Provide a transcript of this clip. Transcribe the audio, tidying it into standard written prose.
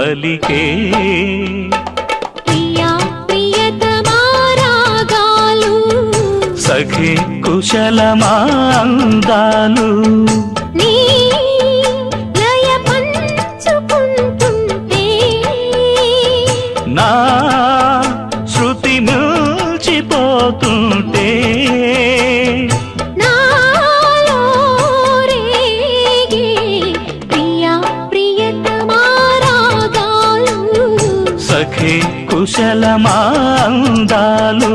పలికే ప్రియా ప్రియతమా రాగాలు సఖే కుశలమా అందాలు నీ లయ పంచుకుంటుంటే నా శృతి మిల్చిపోతుంటే నాలో రేగే ప్రియా ప్రియతమా రాగాలు సఖే కుశలమా అందాలు